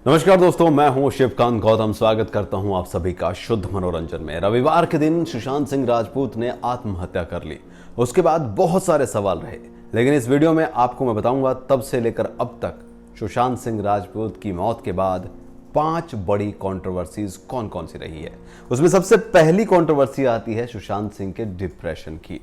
नमस्कार दोस्तों, मैं हूं शिवकांत गौतम। स्वागत करता हूं आप सभी का शुद्ध मनोरंजन में। रविवार के दिन सुशांत सिंह राजपूत ने आत्महत्या कर ली। उसके बाद बहुत सारे सवाल रहे, लेकिन इस वीडियो में आपको मैं बताऊंगा तब से लेकर अब तक सुशांत सिंह राजपूत की मौत के बाद 5 बड़ी कंट्रोवर्सीज कौन कौन सी रही है। उसमें सबसे पहली कंट्रोवर्सी आती है सुशांत सिंह के डिप्रेशन की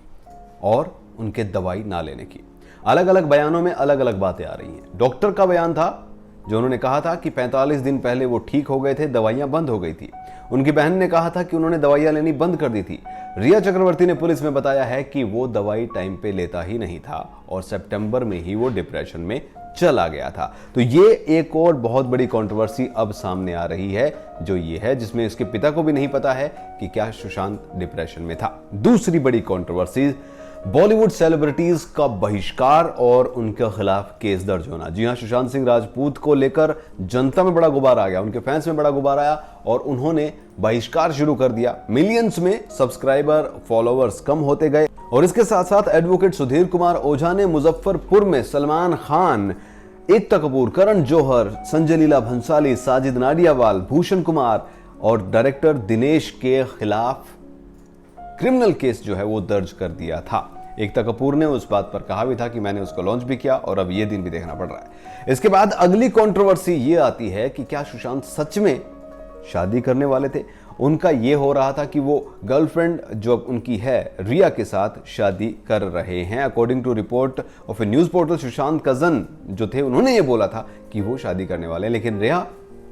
और उनके दवाई ना लेने की। अलग अलग बयानों में अलग अलग बातें आ रही हैं। डॉक्टर का बयान था जो उन्होंने कहा था कि 45 दिन पहले वो ठीक हो गए थे, दवाइयां बंद हो गई थी। उनकी बहन ने कहा था कि उन्होंने दवाइयां लेनी बंद कर दी थी। रिया चक्रवर्ती ने पुलिस में बताया है कि वो दवाई टाइम पे लेता ही नहीं था और सितंबर में ही वो डिप्रेशन में चला गया था। तो ये एक और बहुत बड़ी कंट्रोवर्सी अब सामने आ रही है, जो ये है जिसमें इसके पिता को भी नहीं पता है कि क्या सुशांत डिप्रेशन में था। दूसरी बड़ी कंट्रोवर्सी बॉलीवुड सेलिब्रिटीज का बहिष्कार और उनके खिलाफ केस दर्ज होना। जी हां, सुशांत सिंह राजपूत को लेकर जनता में बड़ा गुब्बारा आ गया, उनके फैंस में बड़ा गुब्बारा आया और उन्होंने बहिष्कार शुरू कर दिया। मिलियंस में सब्सक्राइबर फॉलोअर्स कम होते गए और इसके साथ साथ एडवोकेट सुधीर कुमार ओझा ने मुजफ्फरपुर में सलमान खान, एकता कपूर, करण जौहर, संजय लीला भंसाली, साजिद नाडियावाल, भूषण कुमार और डायरेक्टर दिनेश के खिलाफ क्रिमिनल केस जो है वो दर्ज कर दिया था। एकता कपूर ने उस बात पर कहा भी था कि मैंने उसको लॉन्च भी किया और अब ये दिन भी देखना पड़ रहा है। इसके बाद अगली कंट्रोवर्सी ये आती है कि क्या सुशांत सच में शादी करने वाले थे। उनका ये हो रहा था कि वो गर्लफ्रेंड जो उनकी है रिया के साथ शादी कर रहे हैं। According to report of a news portal, Sushant cousin जो थे उन्होंने ये बोला था कि वो शादी करने वाले हैं, लेकिन रिया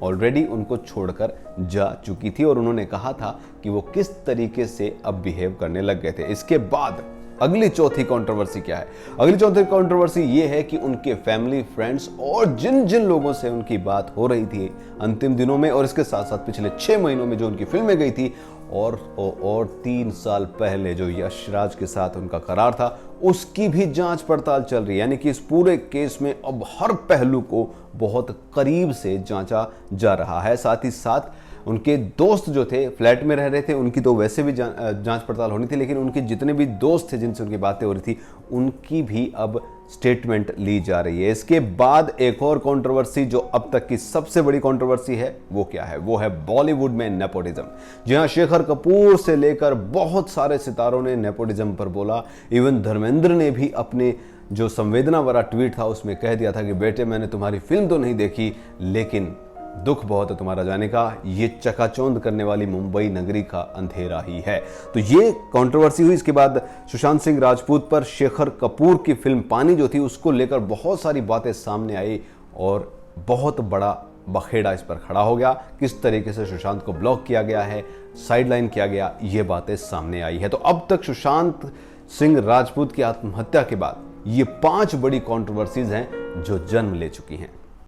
ऑलरेडी उनको छोड़कर जा चुकी थी और उन्होंने कहा था कि वो किस तरीके से अब बिहेव करने लग गए थे। इसके बाद अगली चौथी कंट्रोवर्सी क्या है? अगली चौथी कंट्रोवर्सी ये है कि उनके फैमिली, फ्रेंड्स और जिन जिन लोगों से उनकी बात हो रही थी अंतिम दिनों में और इसके साथ साथ पिछले 6 महीनों में जो उनकी फिल्में गई थी और 3 साल पहले जो यश राज के साथ उनका करार था, उसकी भी जांच पड़ताल चल रही है। यानी कि इस पूरे केस में अब हर पहलू को बहुत करीब से जांचा जा रहा है। साथ ही साथ उनके दोस्त जो थे, फ्लैट में रह रहे थे, उनकी तो वैसे भी जांच पड़ताल होनी थी, लेकिन उनके जितने भी दोस्त थे जिनसे उनकी बातें हो रही थी उनकी भी अब स्टेटमेंट ली जा रही है। इसके बाद एक और कंट्रोवर्सी जो अब तक की सबसे बड़ी कंट्रोवर्सी है, वो क्या है? वो है बॉलीवुड में नेपोटिज्म। जी हां, शेखर कपूर से लेकर बहुत सारे सितारों ने नेपोटिज्म पर बोला। इवन धर्मेंद्र ने भी अपने जो संवेदना भरा ट्वीट था उसमें कह दिया था कि बेटे, मैंने तुम्हारी फिल्म तो नहीं देखी, लेकिन दुख बहुत है तुम्हारा जाने का। ये चकाचौंध करने वाली मुंबई नगरी का अंधेरा ही है। तो ये कंट्रोवर्सी हुई। इसके बाद सुशांत सिंह राजपूत पर शेखर कपूर की फिल्म पानी जो थी उसको लेकर बहुत सारी बातें सामने आई और बहुत बड़ा बखेड़ा इस पर खड़ा हो गया। किस तरीके से सुशांत को ब्लॉक किया गया है, साइडलाइन किया गया, ये बातें सामने आई है। तो अब तक सुशांत सिंह राजपूत की आत्महत्या के बाद ये 5 बड़ी कंट्रोवर्सीज हैं जो जन्म ले चुकी हैं।